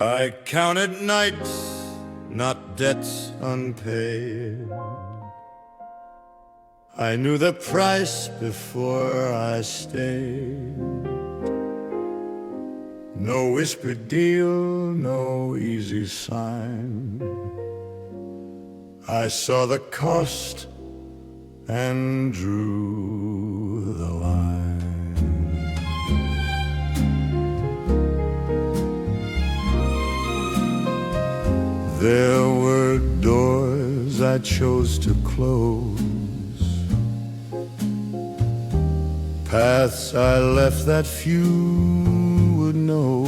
I counted nights, not debts unpaid. I knew the price before I stayed. No whispered deal, no easy sign. I saw the cost and drew the line. There were doors I chose to close, paths I left that few would know.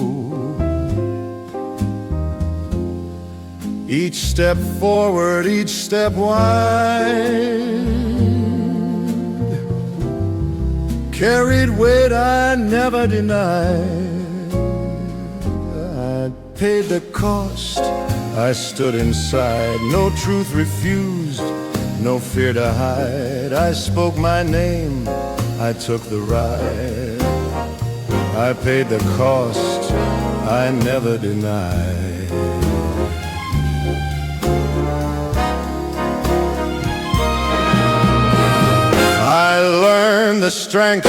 Each step forward, each step wide, carried weight I never denied. I paid the cost, I stood inside, no truth refused, no fear to hide. I spoke my name, I took the ride. I paid the cost, I never denied. I learned the strength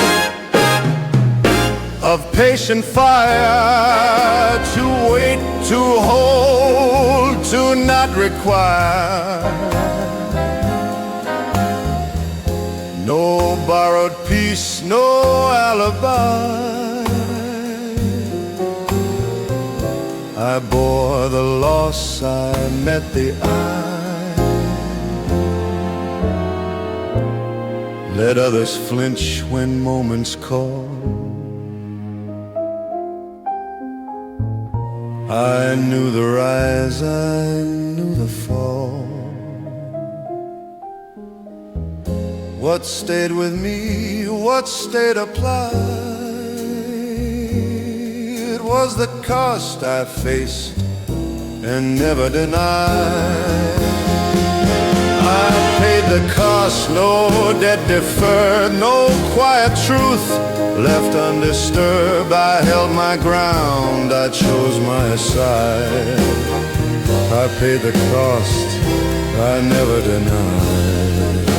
of patient fire, to wait, to hold, to not require. No borrowed peace, no alibi. I bore the loss, I met the eye. Let others flinch when moments call. I knew the rise, I knew the fall. What stayed with me, what stayed applied, was the cost I faced and never denied. I paid the cost, no debt deferred, no quiet truth left undisturbed. I held my ground, I chose my side. I paid the cost, I never denied.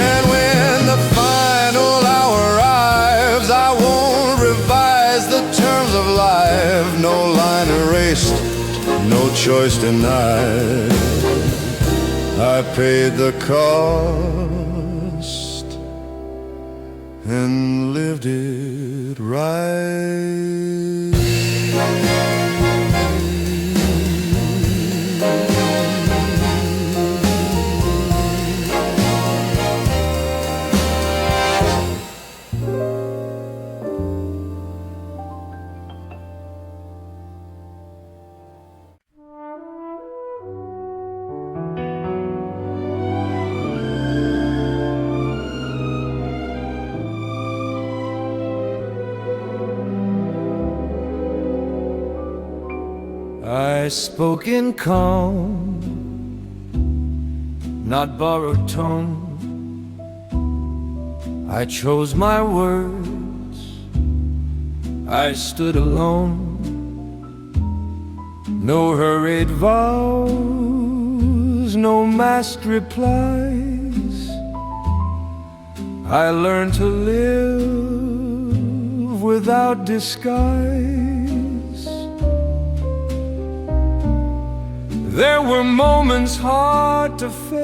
And when the final hour arrives, I won't revise the terms of life. No line erased, no choice denied. I paid the cost and lived it right. I spoke in calm, not borrowed tone. I chose my words, I stood alone. No hurried vows, no masked replies. I learned to live without disguise. There were moments hard to face,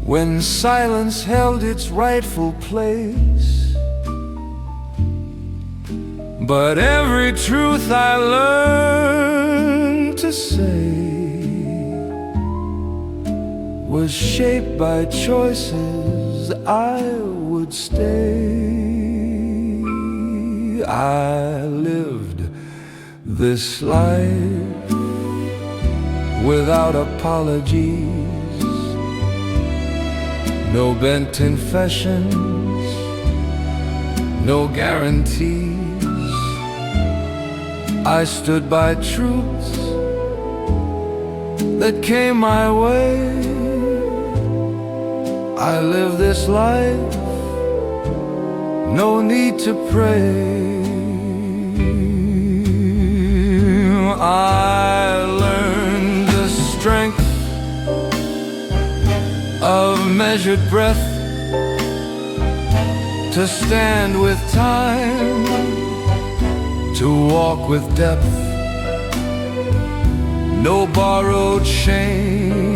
when silence held its rightful place. But every truth I learned to say was shaped by choices I would stay. I lived this life without apologies, no bent confessions, no guarantees. I stood by truths that came my way. I live this life no need to pray. I learned the strength of measured breath, to stand with time, to walk with depth. No borrowed shame,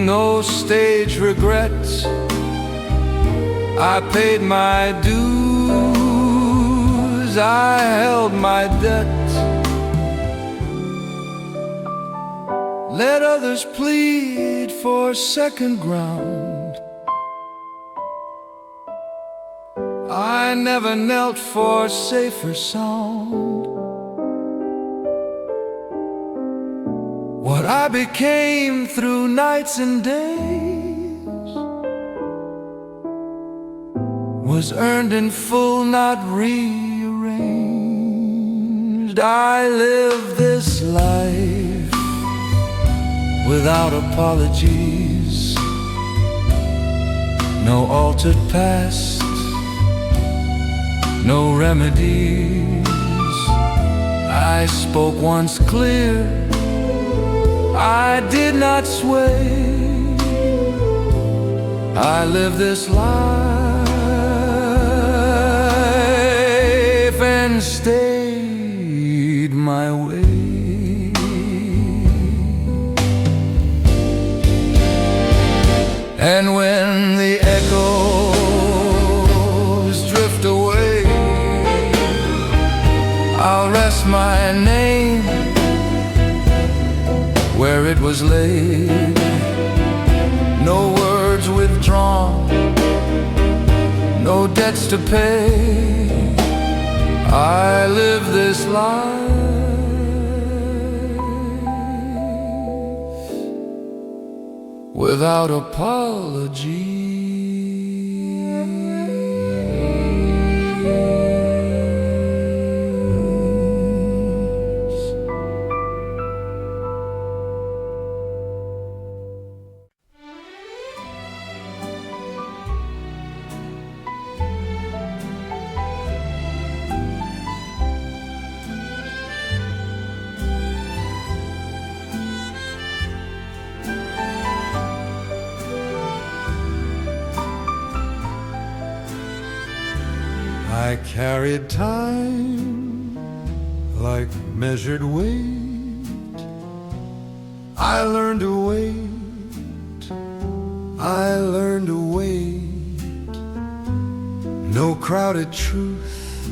no stage regrets. I paid my dues, I held my debt. Let others plead for second ground. I never knelt for safer sound. What I became through nights and days was earned in full, not rearranged. I live this life without apologies, no altered past, no remedies. I spoke once clear, I did not sway. I live this life and stayed my way. And when the echoes drift away, I'll rest my name where it was laid. No words withdrawn, no debts to pay. I live this life without apology. I carried time like measured weight. I learned to wait, I learned to wait. No crowded truth,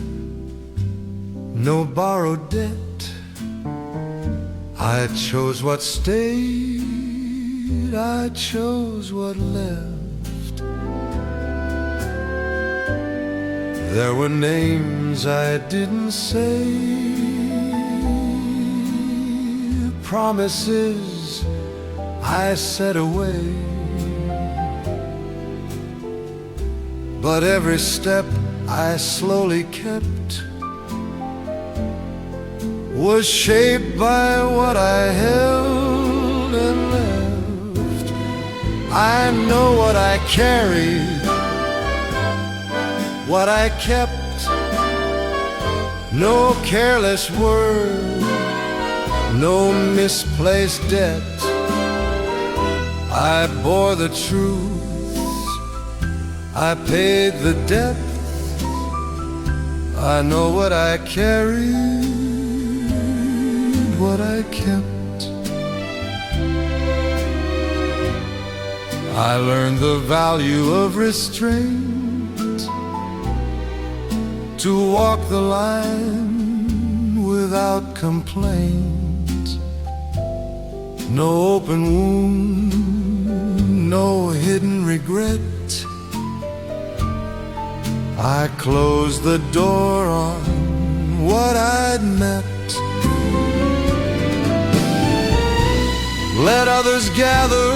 no borrowed debt. I chose what stayed, I chose what left. There were names I didn't say, promises I said away. But every step I slowly kept was shaped by what I held and left. I know what I carried, what I kept, no careless word, no misplaced debt. I bore the truth, I paid the depth. I know what I carried, what I kept. I learned the value of restraint, to walk the line without complaint. No open wound, no hidden regret. I closed the door on what I'd met. Let others gather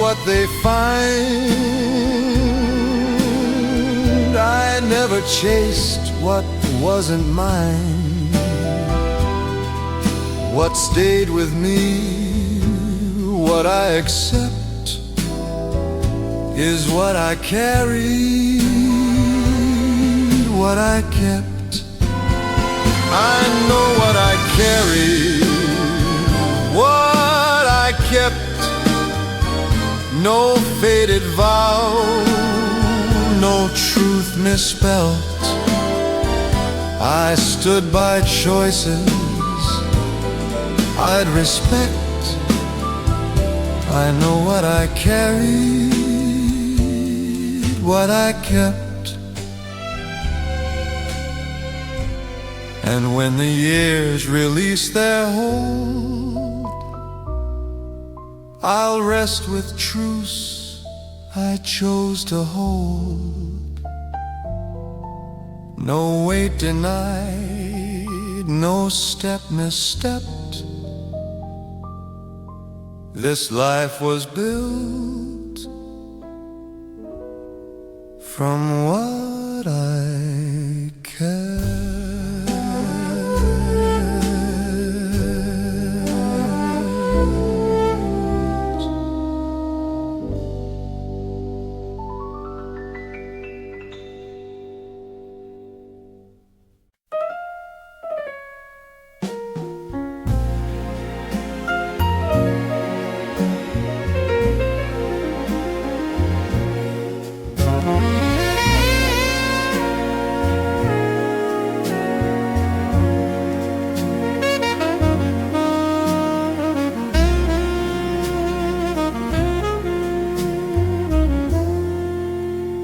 what they find. I never chased what wasn't mine. What stayed with me, what I accept, is what I carry, what I kept. I know what I carried, what I kept. No faded vow, no truth misspelt. I stood by choices I'd respect. I know what I carried, what I kept. And when the years release their hold, I'll rest with truths I chose to hold. No weight denied, no step misstepped. This life was built from what I kept.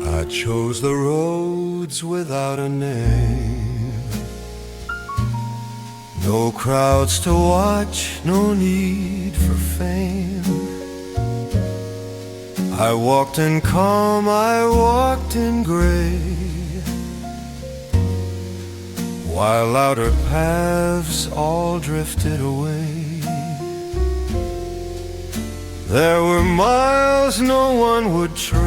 I chose the roads without a name. No crowds to watch, no need for fame. I walked in calm, I walked in gray, while outer paths all drifted away. There were miles no one would trace,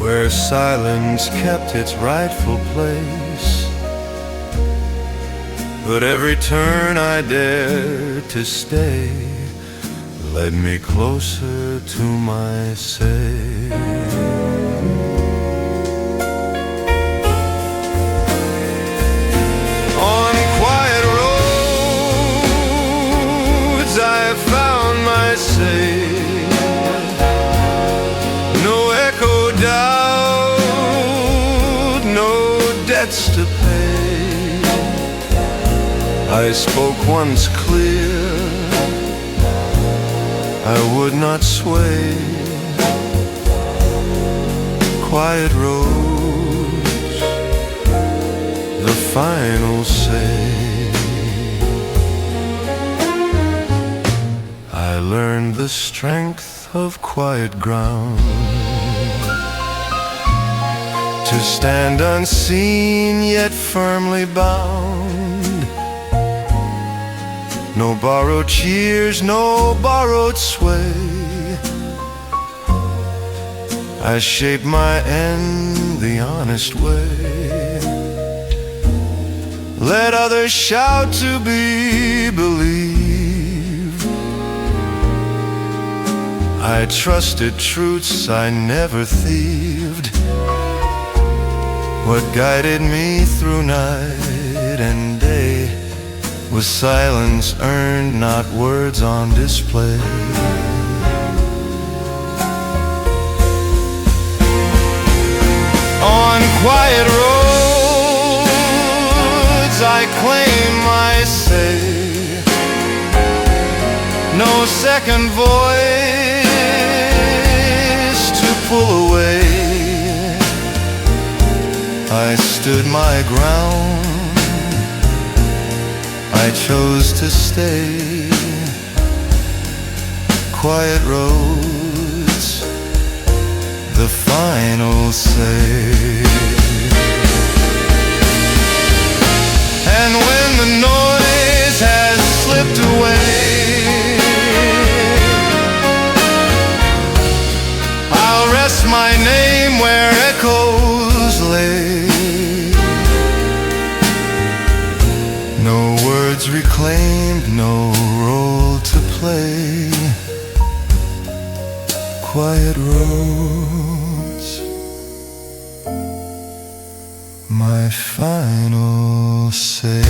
where silence kept its rightful place. But every turn I dared to stay led me closer to my say. On quiet roads I found my say. No echo doubt, no debts to pay. I spoke once clear, I would not sway. Quiet roads, the final say. I learned the strength of quiet ground, to stand unseen yet firmly bound. No borrowed cheers, no borrowed sway. I shape my end the honest way. Let others shout to be believed. I trusted truths I never thieved. What guided me through night and day was silence earned, not words on display. On quiet roads I claim my say. No second voice to pull away. I stood my ground, I chose to stay. Quiet roads, the final say. And when the noise has slipped away, I'll rest my name where echoes lay. No words reclaimed, no role to play. Quiet roads, my final say.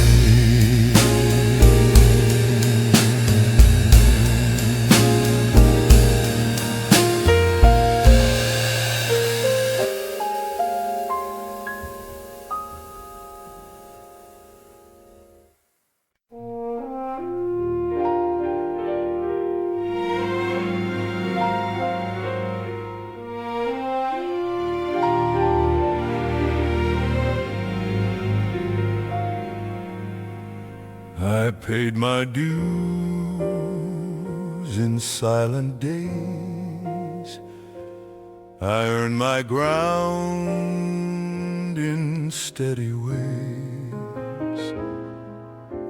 I paid my dues in silent days. I earned my ground in steady ways.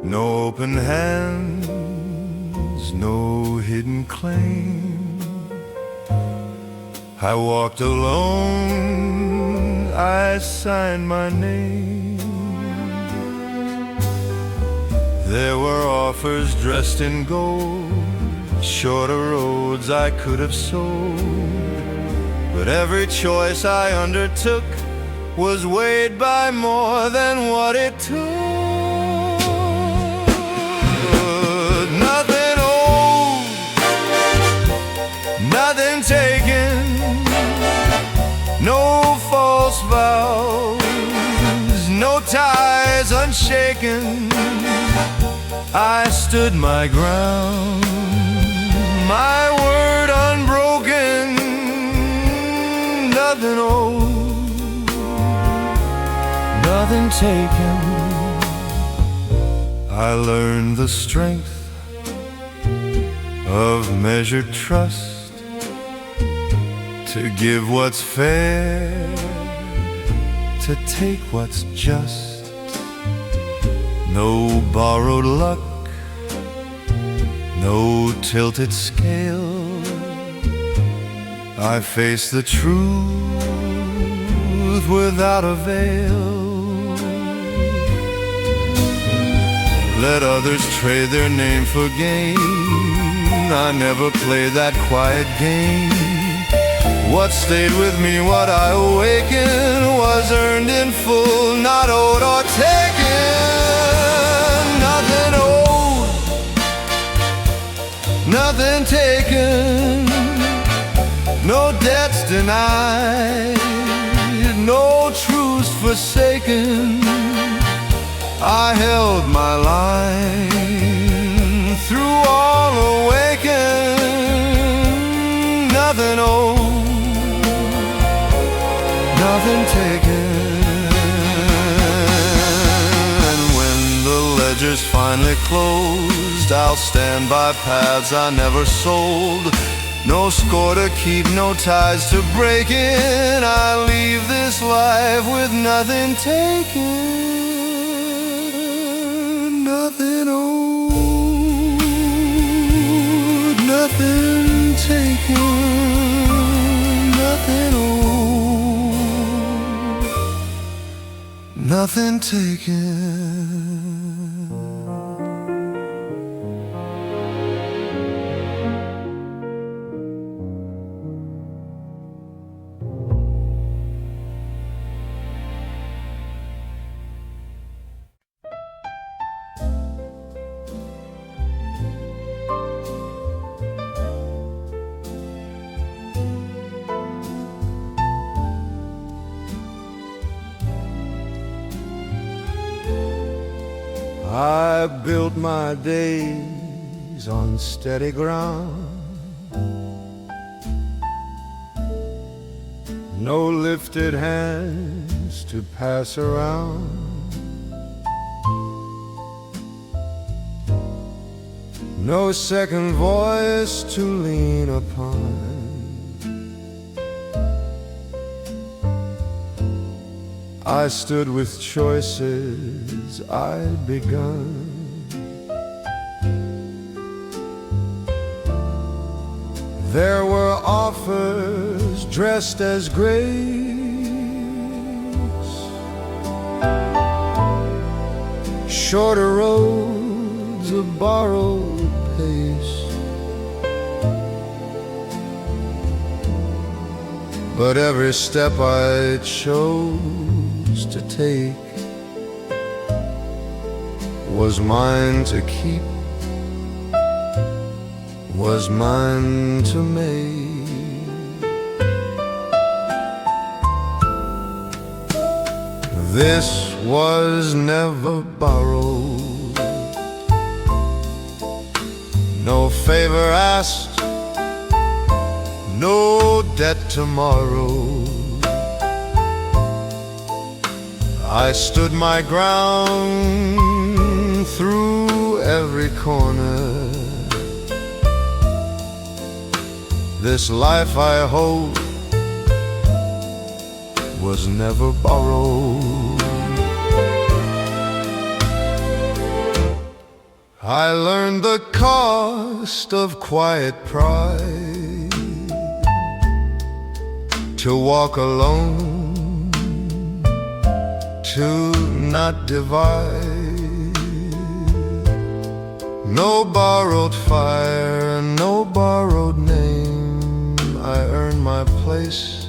No open hands, no hidden claim. I walked alone, I signed my name. There were offers dressed in gold, shorter roads I could have sold, but every choice I undertook was weighed by more than what it took. Nothing owed, nothing taken, no false vows, no ties unshaken. I stood my ground, my word unbroken. Nothing owed, nothing taken. I learned the strength of measured trust, to give what's fair, to take what's just. No borrowed luck, no tilted scale. I face the truth without a veil. Let others trade their name for gain. I never played that quiet game. What stayed with me, what I awakened, was earned in full, not owed or taken. Nothing owed, nothing taken, no debts denied, no truths forsaken. I held my line through all awakened. Nothing owed, nothing taken. Ledgers finally closed, I'll stand by paths I never sold. No score to keep, no ties to break in. I leave this life with nothing taken. Nothing owed, nothing taken. Nothing owed, nothing taken. I built my days on steady ground, no lifted hands to pass around. No second voice to lean upon. I stood with choices I'd begun. There were offers dressed as grace, shorter roads, a borrowed pace. but every step I chose to take was mine to keep, was mine to make. This was never borrowed, no favor asked, no debt tomorrow. I stood my ground through every corner. This life I hold was never borrowed. I learned the cost of quiet pride, to walk alone, to not divide. No borrowed fire, no borrowed name. I earned my place,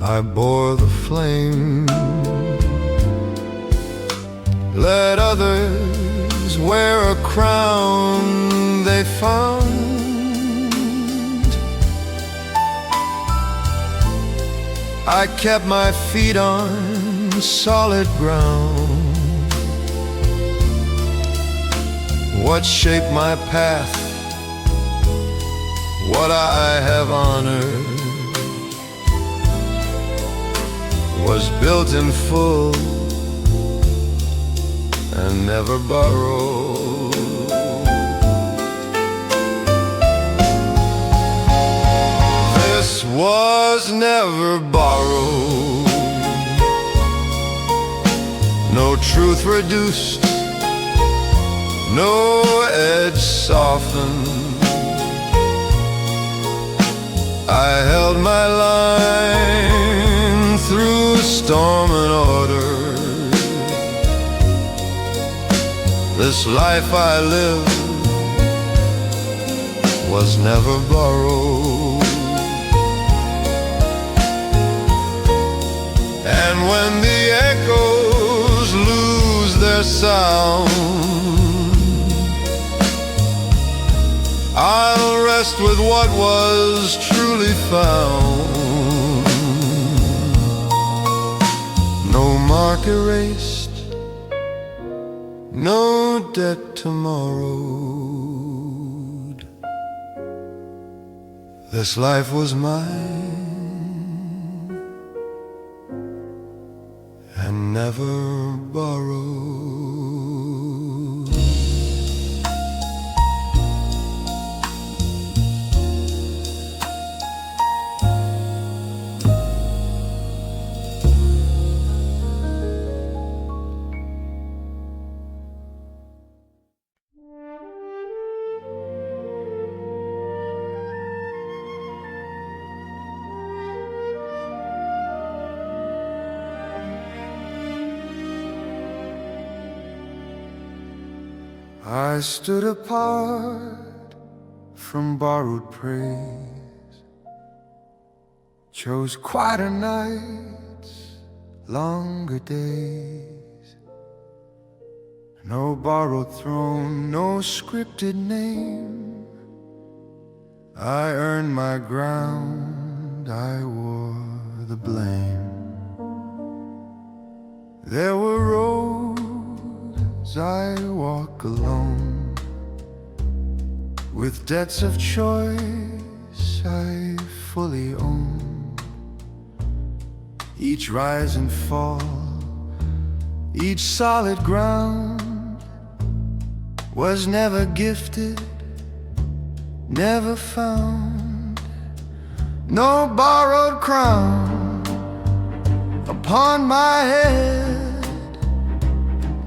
I bore the flame. Let others wear a crown they found. I kept my feet on solid ground. What shaped my path, what I have honored, was built in full and never borrowed. This was never borrowed, no truth reduced, no edge softened. I held my line through storm and order. This life I live was never borrowed. And when the echoes lose their sound, I'll rest with what was truly found. No mark erased, no debt tomorrowed. This life was mine and never borrowed. I stood apart from borrowed praise, chose quieter nights, longer days. No borrowed throne, no scripted name. I earned my ground, I wore the blame. There were roads I walk alone, with debts of choice I fully own. Each rise and fall, each solid ground was never gifted, never found. No borrowed crown upon my head,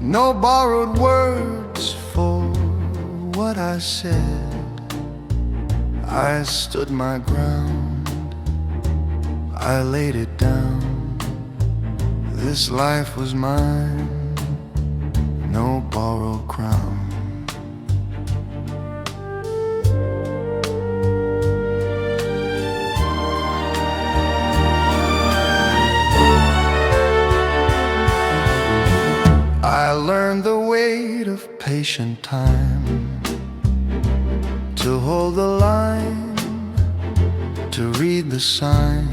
no borrowed words for what I said. I stood my ground, I laid it down. This life was mine, no borrowed crown. patient time to hold the line, to read the sign.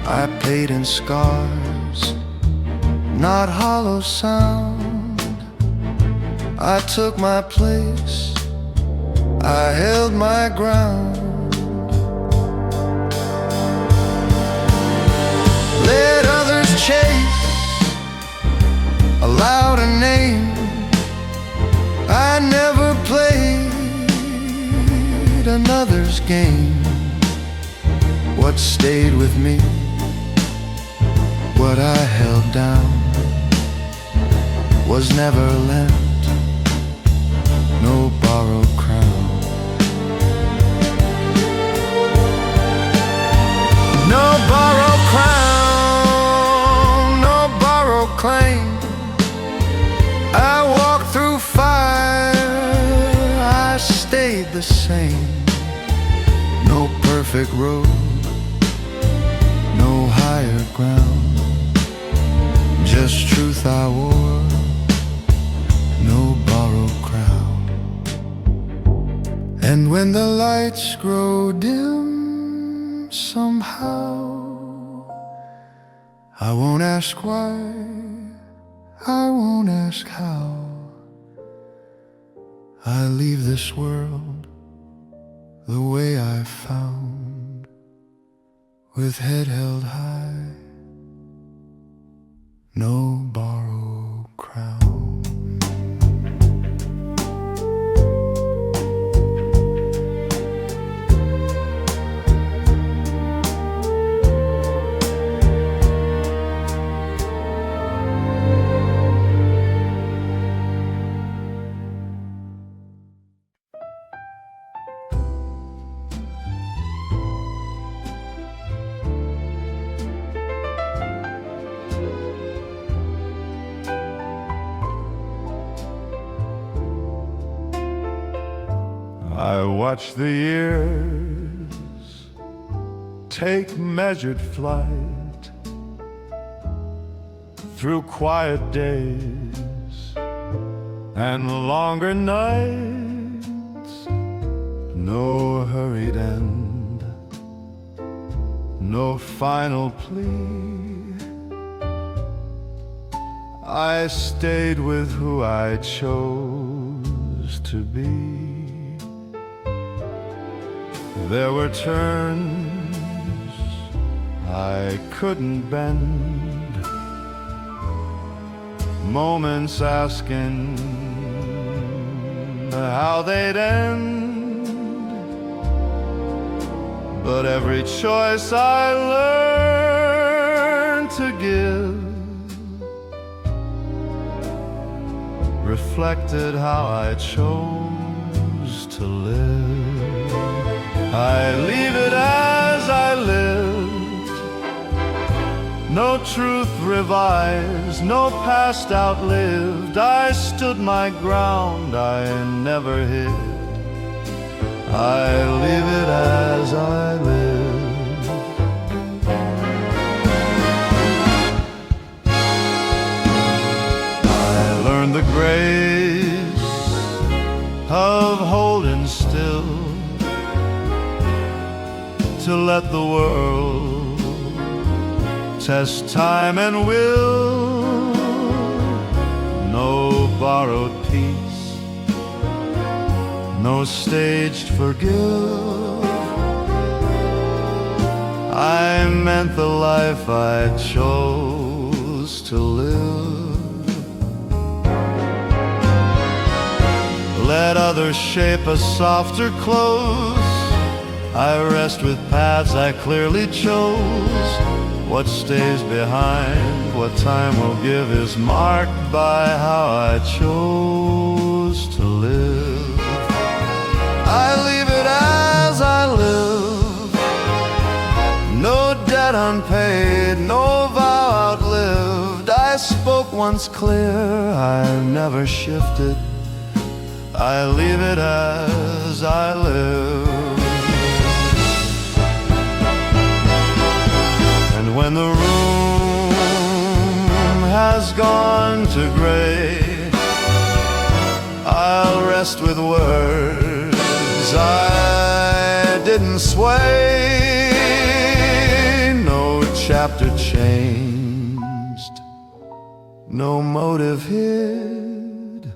I paid in scars, not hollow sound. I took my place, I held my ground. Let others chase a louder name. I never played another's game. What stayed with me, what I held down, was never lent, no borrowed crown. No borrowed crown, no borrowed claim. I walked through fire, I stayed the same. No perfect road, no higher ground, just truth I wore, no borrowed crown. And when the lights grow dim somehow, I won't ask why, I won't ask how. I leave this world the way I found, with head held high, no borrowed crown. I watch the years take measured flight through quiet days and longer nights. No hurried end, no final plea. I stayed with who I chose to be. There were turns I couldn't bend, moments asking how they'd end. But every choice I learned to give reflected how I chose to live. I leave it as I lived, no truth revised, no past outlived. I stood my ground, I never hid. I leave it as I live. I learned the grace of holding still, to let the world test time and will. No borrowed peace, no staged forgive. I meant the life I chose to live. Let others shape a softer close, I rest with paths I clearly chose. What stays behind, what time will give, is marked by how I chose to live. I leave it as I live, no debt unpaid, no vow outlived. I spoke once clear, I never shifted. I leave it as I live. When the room has gone to gray rest with words. I didn't sway, no chapter changed, no motive hid.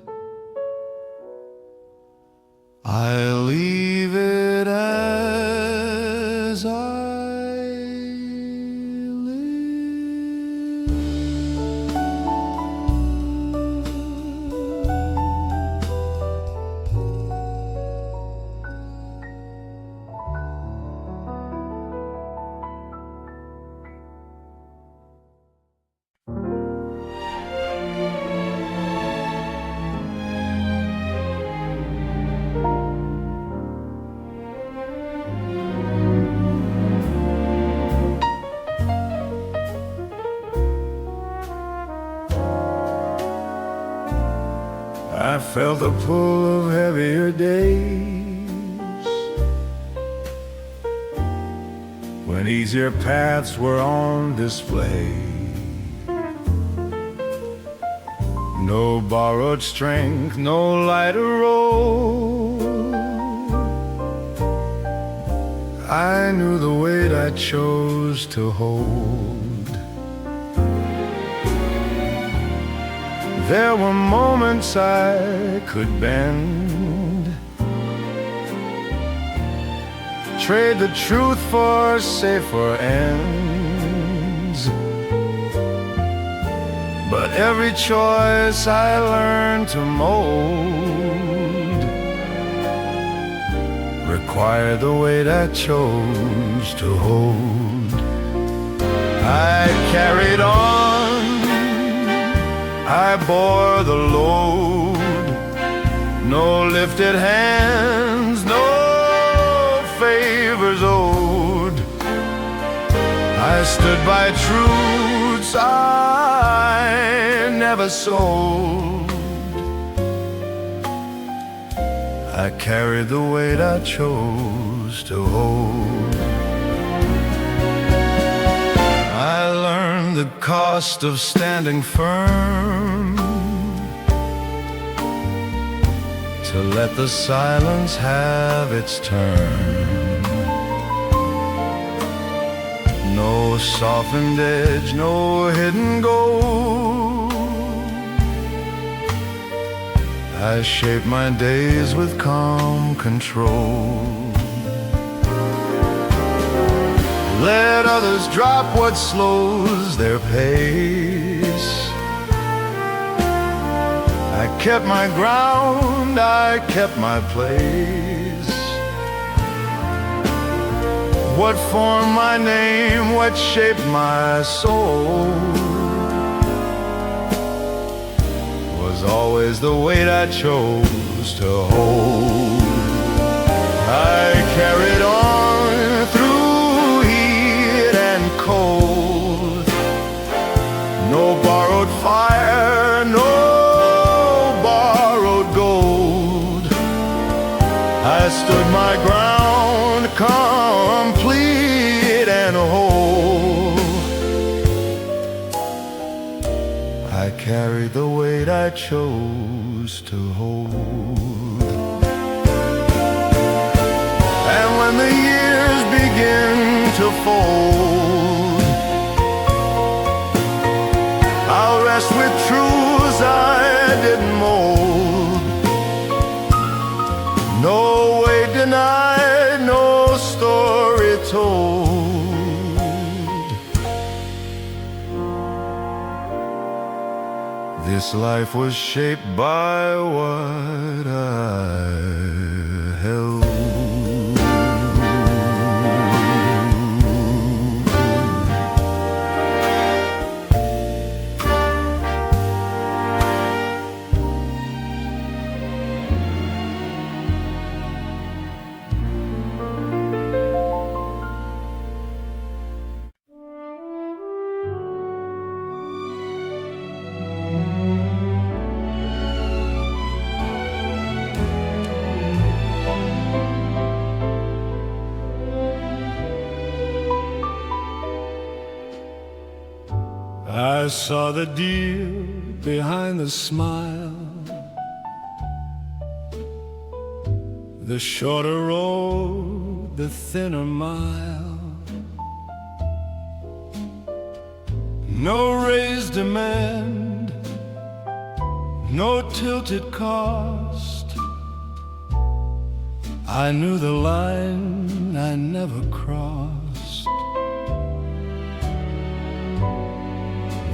I leave it as I I felt the pull of heavier days, when easier paths were on display. No borrowed strength, no lighter road. I knew the weight I chose to hold. There were moments I could bend, trade the truth for safer ends. But every choice I learned to mold required the weight I chose to hold. I carried on, I bore the load, no lifted hands, no favors owed. I stood by truths I never sold. I carried the weight I chose to hold. I learned the cost of standing firm, to let the silence have its turn. No softened edge, no hidden gold. I shape my days with calm control. Let others drop what slows their pace. I kept my ground, I kept my place. What formed my name, what shaped my soul, was always the weight I chose to hold. I carried on through heat and cold. No borrowed fire, no borrowed gold. I stood my ground, complete and whole. I carried the weight I chose to hold. And when the years begin to fold, I'll rest with truths I didn't mold. No way denied, no story told. This life was shaped by what I held. I saw the deal behind the smile, The shorter road, the thinner mile. No raised demand, no tilted cost. I knew the line I never crossed.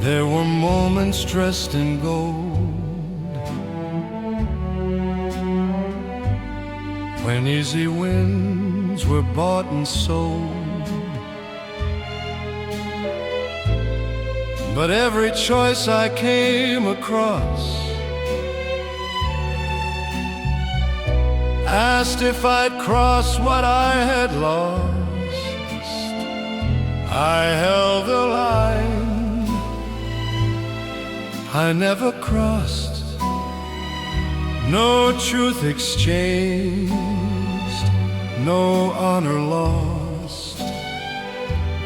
There were moments dressed in gold, when easy wins were bought and sold. But every choice I came across asked if I'd cross what I had lost. I held the line I never crossed. No truth exchanged, no honor lost.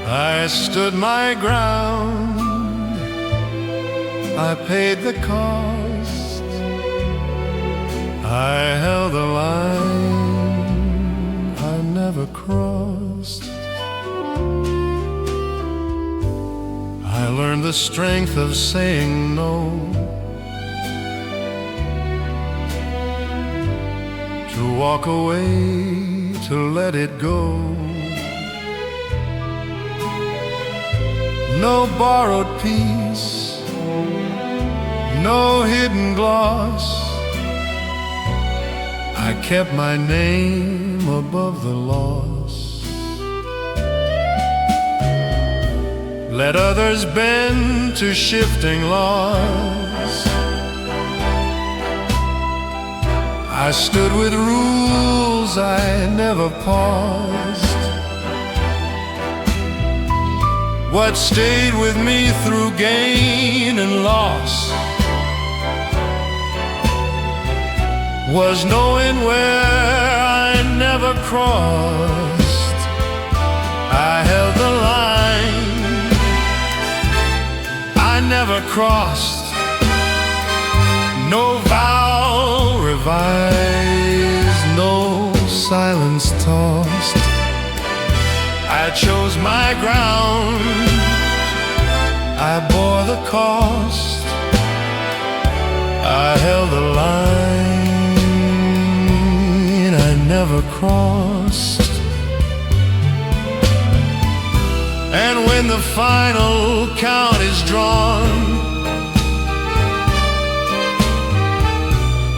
I stood my ground, I paid the cost. I held the line I never crossed. I learned the strength of saying no, to walk away, to let it go. No borrowed peace, no hidden gloss. I kept my name above the loss. Let others bend to shifting laws. I stood with rules I never paused. What stayed with me through gain and loss was knowing where I never crossed. I held the line I never crossed. No vow revised, no silence tossed. I chose my ground, I bore the cost. I held the line I never crossed. And when the final count is drawn,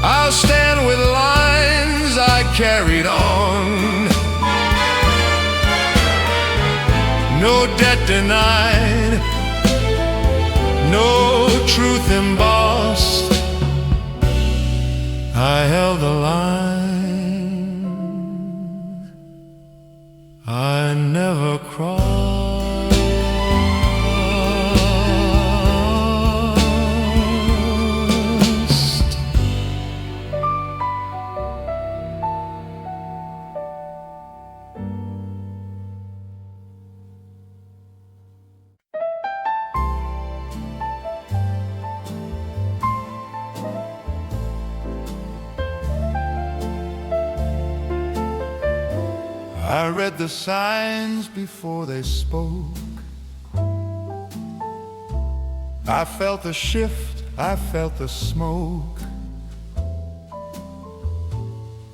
I'll stand with lines I carried on. No debt denied, no truth embossed. I held the line I never crossed. I read the signs before they spoke. I felt the shift, I felt the smoke.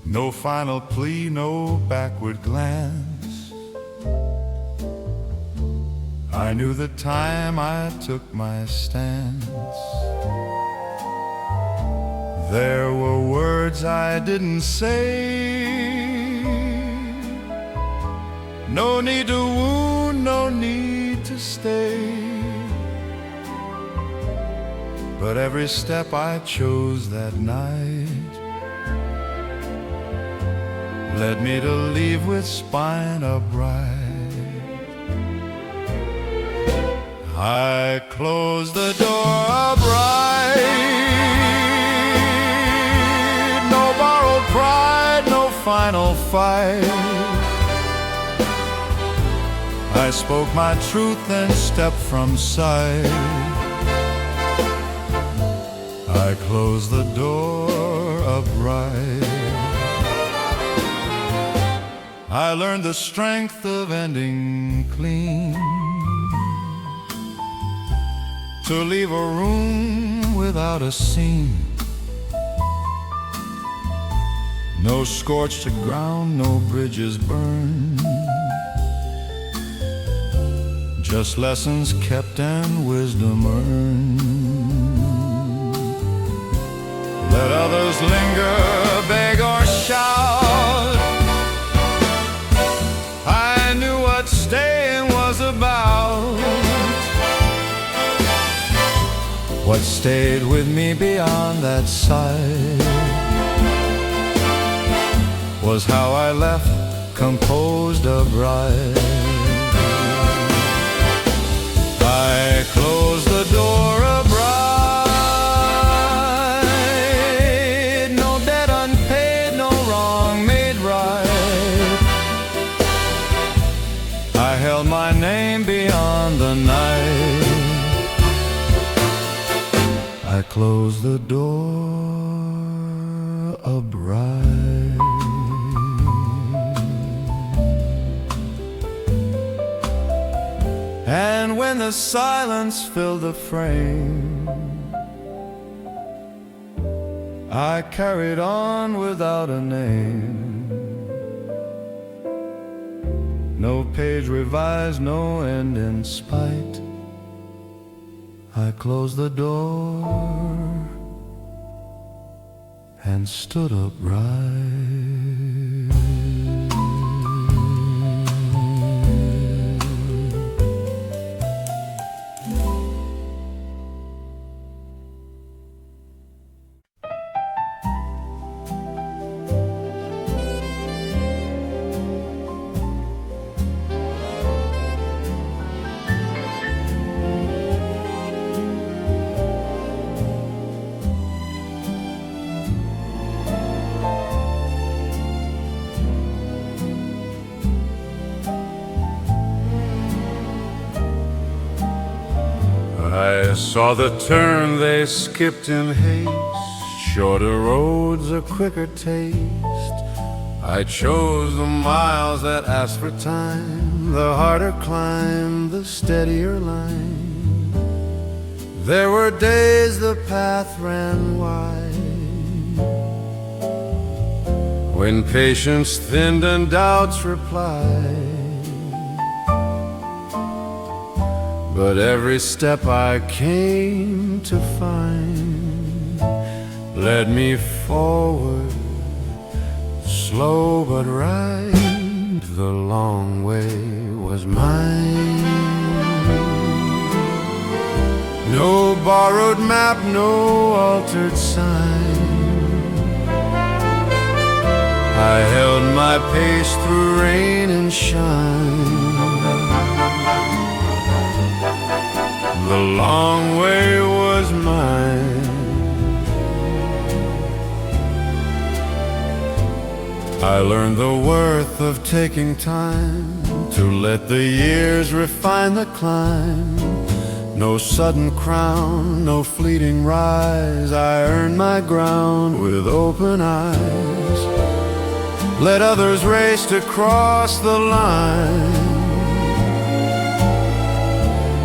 No final plea, no backward glance. I knew the time I took my stance. There were words I didn't say. No need to wound, no need to stay. But every step I chose that night led me to leave with spine upright. I closed the door upright. No borrowed pride, no final fight. I spoke my truth and stepped from sight. I closed the door upright. I learned the strength of ending clean, to leave a room without a seam. No scorched ground, no bridges burned, just lessons kept and wisdom earned. Let others linger, beg or shout. I knew what staying was about. What stayed with me beyond that sight was how I left composed of right. I closed the door a bride, no debt unpaid, no wrong made right. I held my name beyond the night. I closed the door a bride. And when the silence filled the frame, I carried on without a name. No page revised, no end in spite. I closed the door and stood upright. I saw the turn they skipped in haste, shorter roads, a quicker taste. I chose the miles that asked for time, the harder climb, the steadier line. There were days the path ran wide, when patience thinned and doubts replied. But every step I came to find led me forward, slow but right. The long way was mine. No borrowed map, no altered sign. I held my pace through rain and shine. The long way was mine. I learned the worth of taking time to let the years refine the climb. No sudden crown, no fleeting rise. I earned my ground with open eyes. Let others race to cross the line.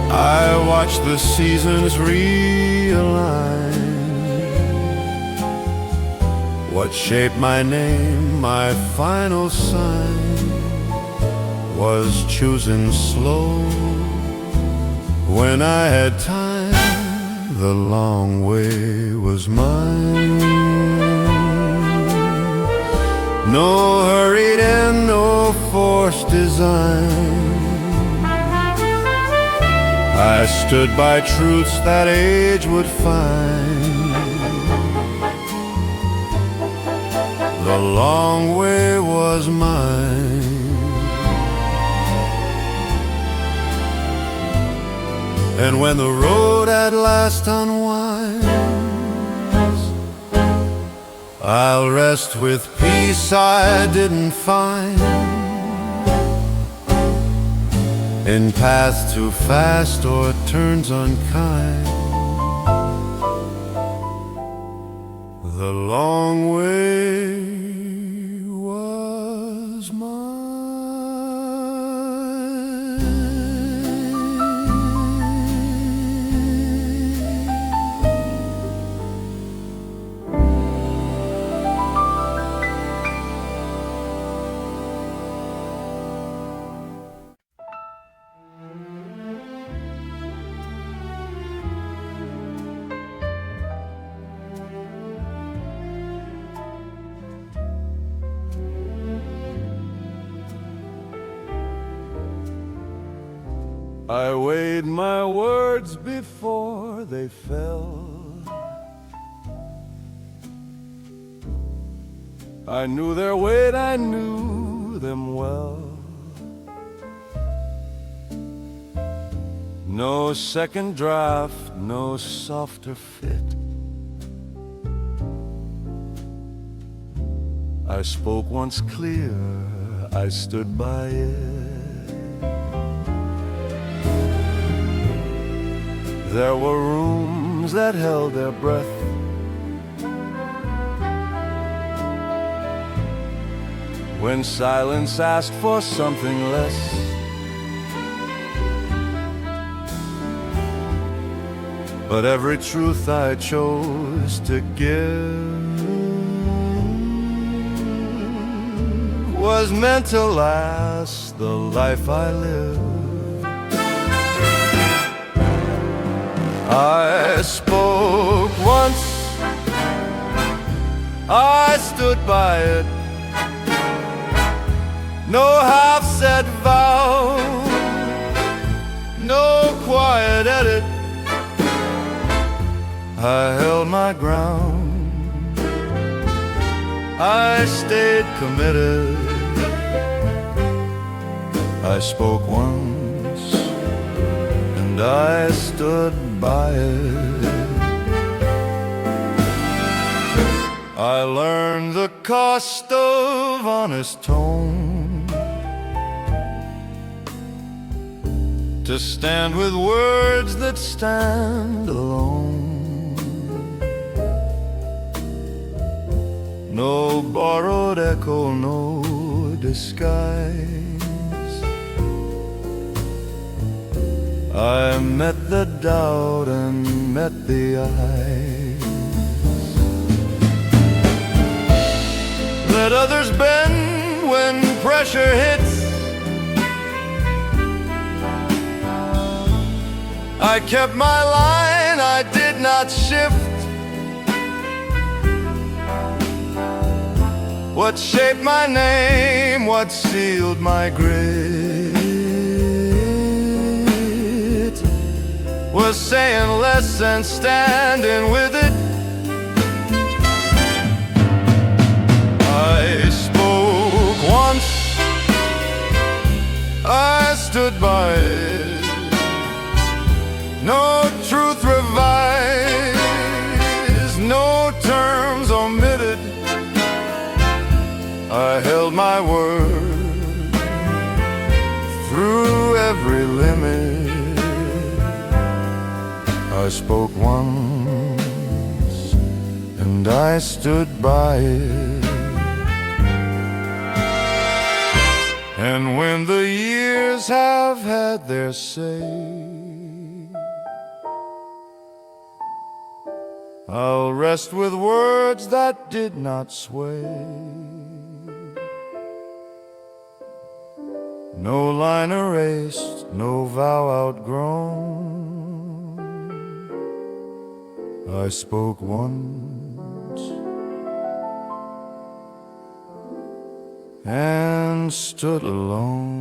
I watch the seasons realign. What shaped my name, my final sign, was choosing slow. When I had time, the long way was mine. No hurried end, no forced design. I stood by truths that age would find. The long way was mine. And when the road at last unwinds, I'll rest with peace I didn't find in paths too fast or turns unkind. The long way was mine. I weighed my words before they fell. I knew their weight, I knew them well. No second draft, no softer fit. I spoke once clear, I stood by it. There were rooms that held their breath. When silence asked for something less. But every truth I chose to give was meant to last the life I lived. I spoke once, I stood by it. No half-said vow, no quiet edit. I held my ground, I stayed committed. I spoke once, and I stood by it. I learned the cost of honest tone, to stand with words that stand alone. No borrowed echo, no disguise. I met the doubt and met the eyes. Let others bend when pressure hits. I kept my line, I did not shift. What shaped my name, what sealed my grit, was saying less and standing with it. I spoke once, I stood by it. No truth revised, no terms omitted. I held my word through every limit. I spoke once, and I stood by it. And when the years have had their say, I'll rest with words that did not sway. No line erased, no vow outgrown. I spoke once and stood alone.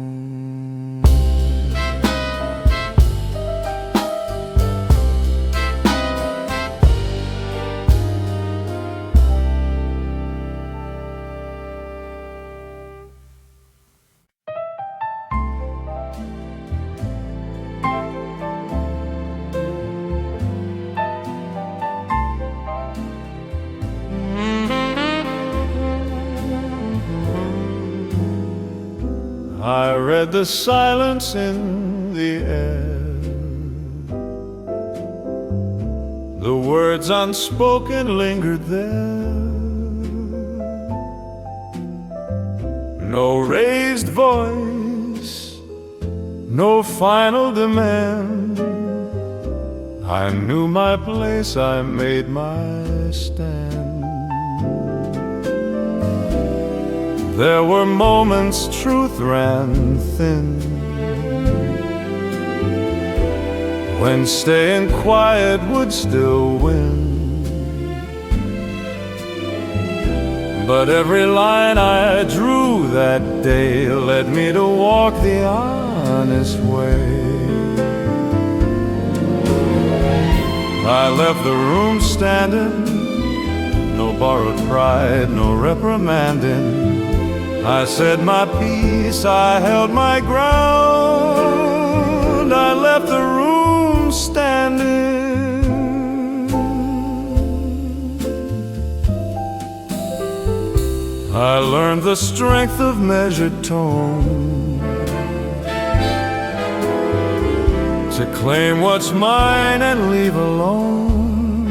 I read the silence in the air, the words unspoken lingered there. No raised voice, no final demand. I knew my place, I made my stand. There were moments truth ran thin, when staying quiet would still win. But every line I drew that day led me to walk the honest way. I left the room standing, no borrowed pride, no reprimanding. I said my piece, I held my ground. I left the room standing. I learned the strength of measured tone, to claim what's mine and leave alone.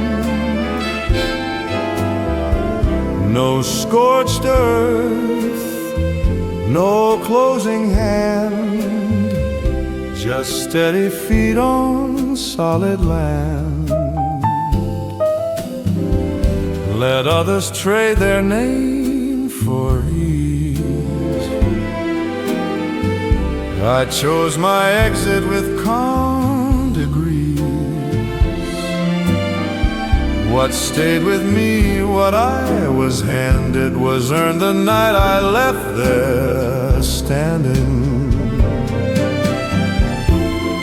No scorched earth, no closing hand, just steady feet on solid land. Let others trade their name for ease. I chose my exit with calm degrees. What stayed with me, what I was handed, was earned the night I left there standing.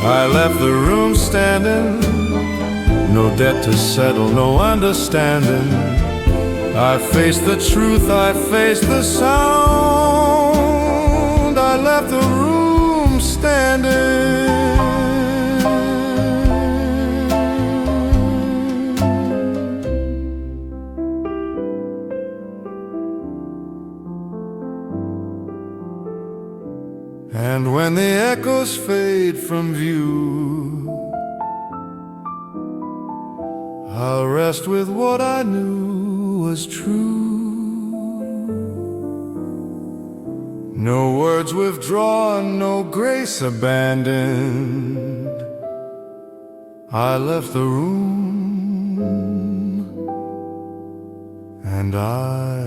I left the room standing, no debt to settle, no understanding. I faced the truth, I faced the sound. I left the room standing. And when the echoes fade from view, I'll rest with what I knew was true. No words withdrawn, no grace abandoned. I left the room, and I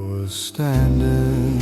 was standing.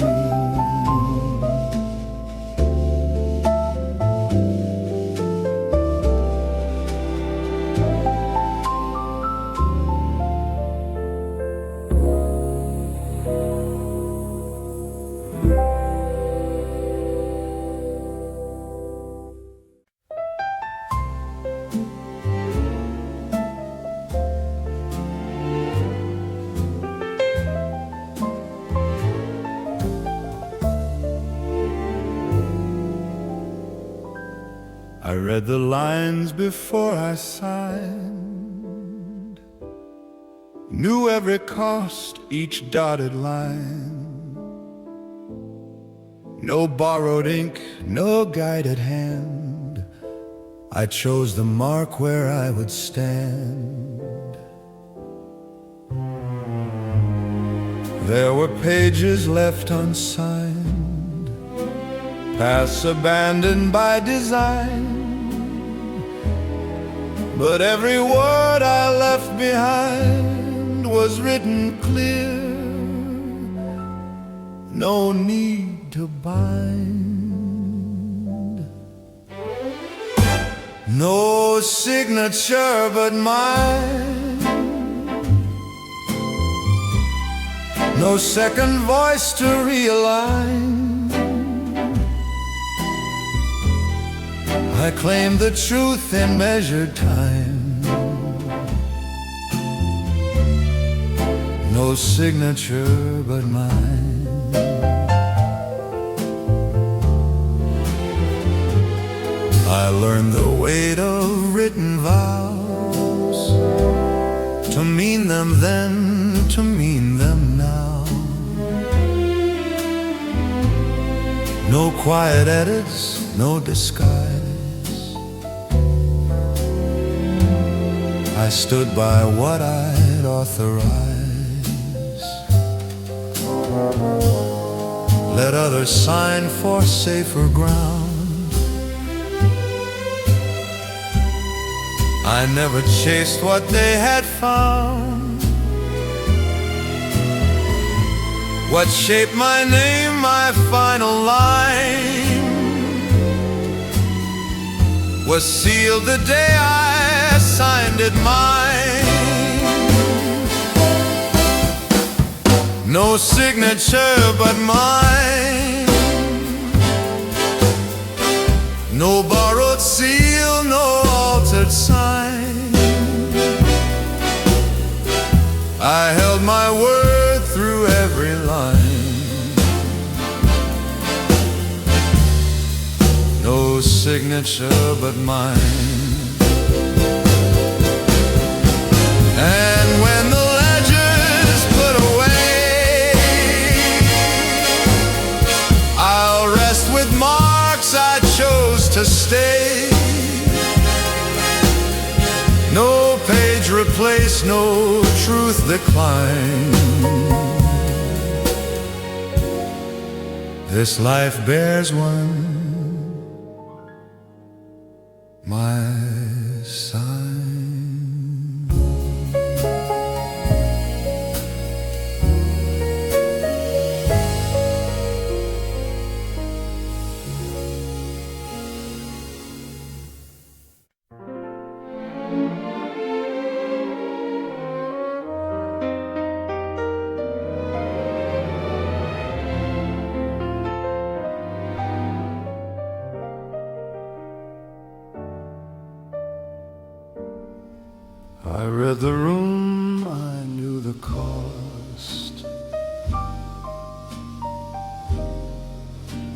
I read the lines before I signed, knew every cost, each dotted line. No borrowed ink, no guided hand, I chose the mark where I would stand. There were pages left unsigned, paths abandoned by design, but every word I left behind was written clear. No need to bind, no signature but mine, no second voice to realign. I claim the truth in measured time, no signature but mine. I learned the weight of written vows, to mean them then, to mean them now. No quiet edits, no disguise, I stood by what I'd authorize. Let others sign for safer ground. I never chased what they had found. What shaped my name, my final line, was sealed the day I signed it mine. No signature but mine, no borrowed seal, no altered sign. I held my word through every line. No signature but mine. And when the ledger's put away, I'll rest with marks I chose to stay. No page replaced, no truth declined. This life bears one, my sign. I read the room, I knew the cost.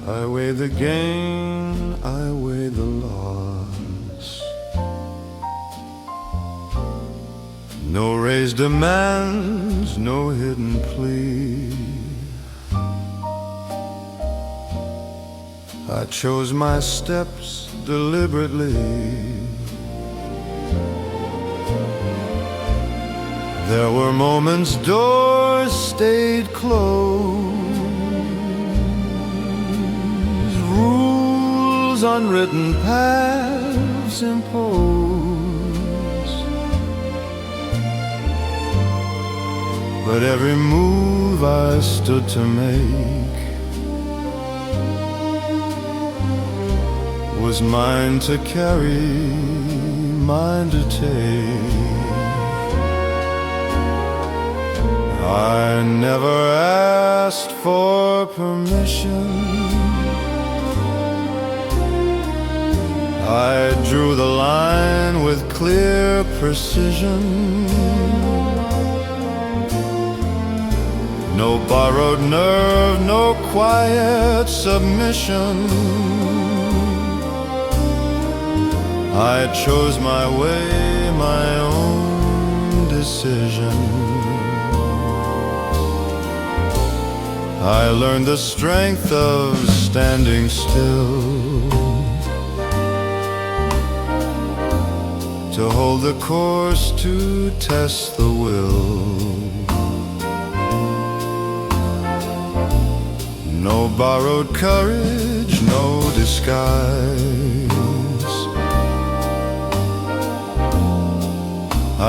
I weighed the gain, I weighed the loss. No raised demands, no hidden plea. I chose my steps deliberately. There were moments doors stayed closed, rules unwritten, paths imposed. But every move I stood to make was mine to carry, mine to take. I never asked for permission. I drew the line with clear precision. No borrowed nerve, no quiet submission. I chose my way, my own decision. I learned the strength of standing still, to hold the course, to test the will. No borrowed courage, no disguise.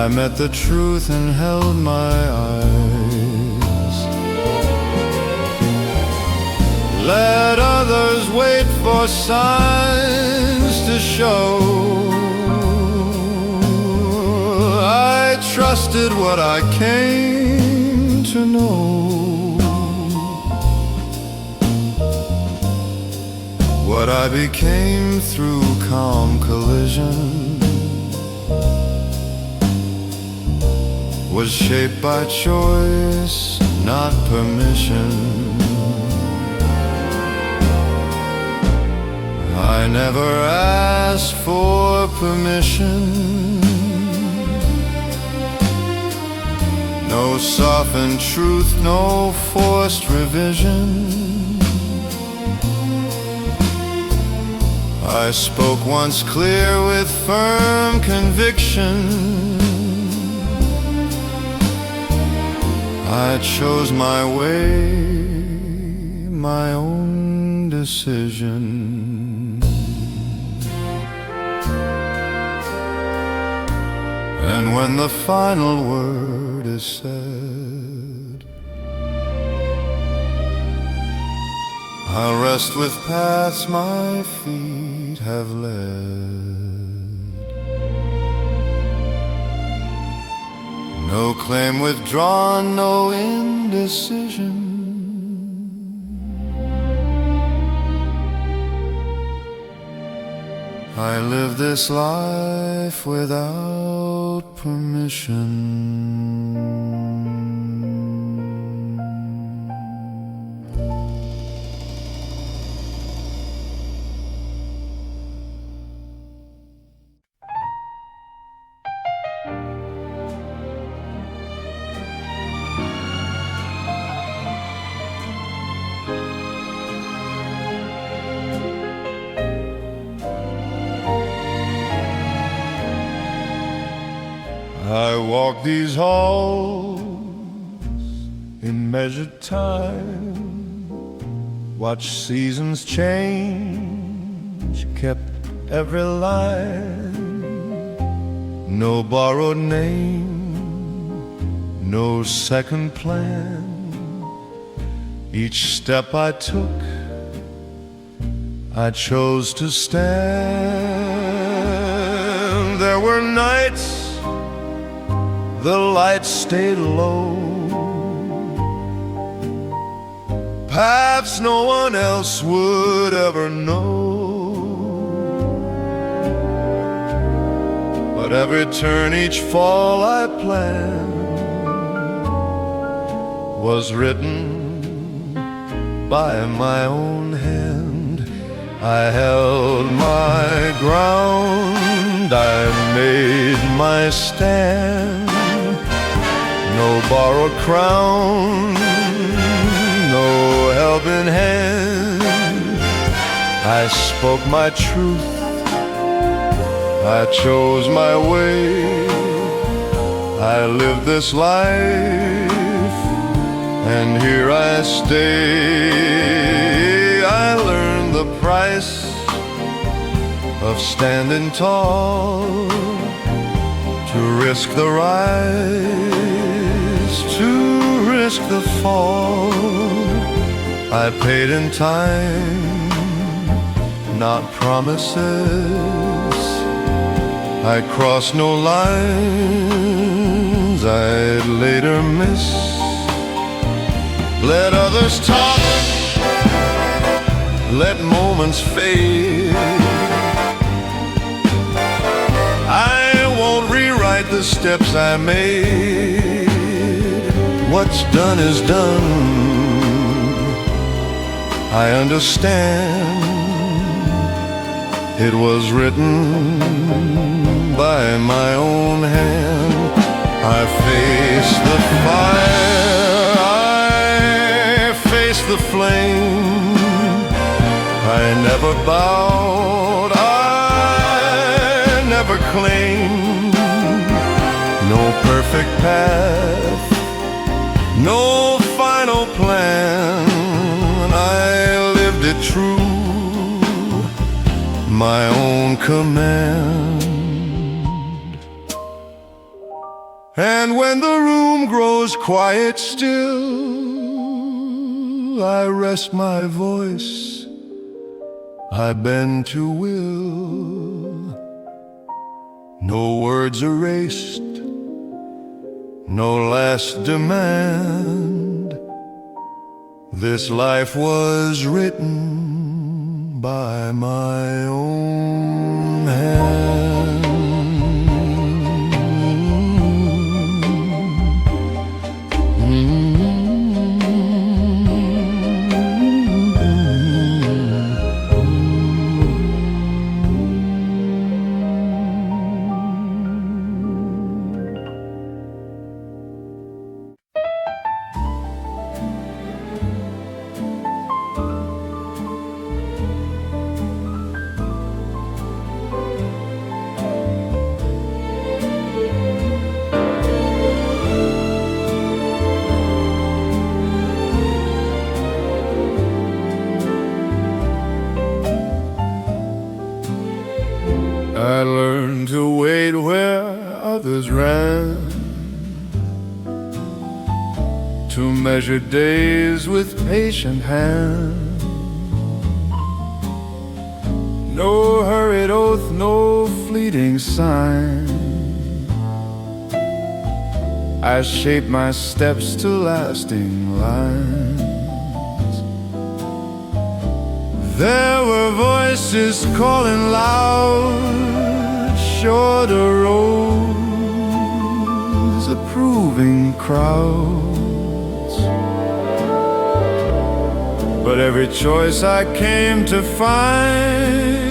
I met the truth and held my eyes. Let others wait for signs to show. I trusted what I came to know. What I became through calm collision was shaped by choice, not permission. I never asked for permission. No softened truth, no forced revision. I spoke once clear with firm conviction. I chose my way, my own decision. And when the final word is said, I'll rest with paths my feet have led. No claim withdrawn, no indecision. I live this life without permission. walk these halls in measured time, watch seasons change, kept every line. No borrowed name, no second plan. Each step I took, I chose to stand. There were nights the lights stayed low, paths no one else would ever know. But every turn, each fall I planned was written by my own hand. I held my ground, I made my stand. No borrowed crown, no helping hand. I spoke my truth, I chose my way. I lived this life, and here I stay. I learned the price of standing tall, to risk the rise, to risk the fall. I paid in time, not promises. I crossed no lines I'd later miss. Let others talk, let moments fade. I won't rewrite the steps I made. What's done is done, I understand. It was written by my own hand. I faced the fire, I faced the flame. I never bowed, I never claimed. No perfect path, no final plan. I lived it true, my own command. And when the room grows quiet still, I rest my voice, I bend to will. No words erased, no last demand. This life was written by my own hand. I learned to wait where others ran, to measure days with patient hand. No hurried oath, no fleeting sign. I shaped my steps to lasting lines. There were voices calling loud, shorter roads, approving crowds. But every choice I came to find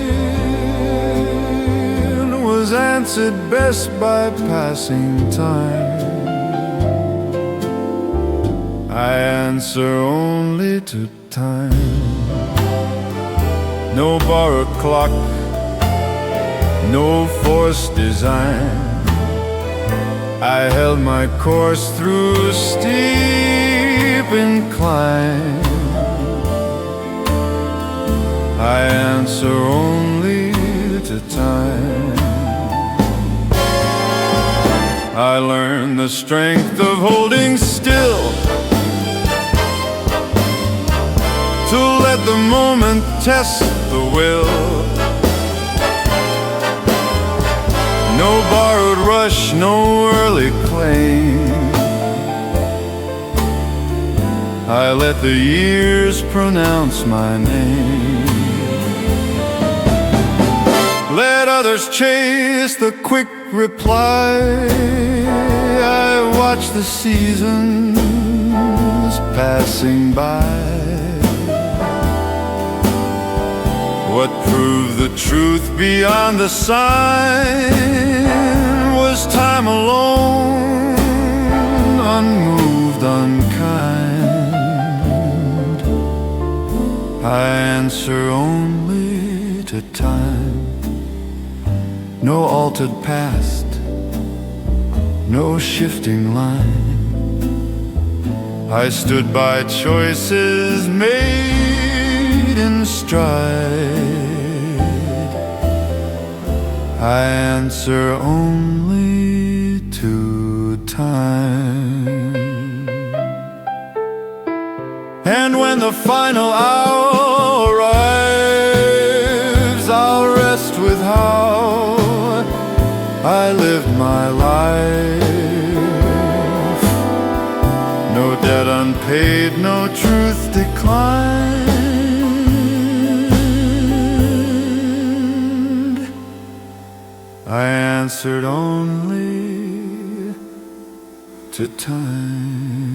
was answered best by passing time. I answer only to time. No borrowed clock, no forced design. I held my course through steep incline. I answer only to time. I learned the strength of holding still, to let the moment test the will. No borrowed rush, no early claim. I let the years pronounce my name. Let others chase the quick reply. I watch the seasons passing by. What proved the truth beyond the sign was time alone, unmoved, unkind. I answer only to time. No altered past, no shifting line. I stood by choices made in stride. I answer only to time. And when the final hour arrives, I'll rest with how I lived my life. No debt unpaid, no truth declined. I answered only to time.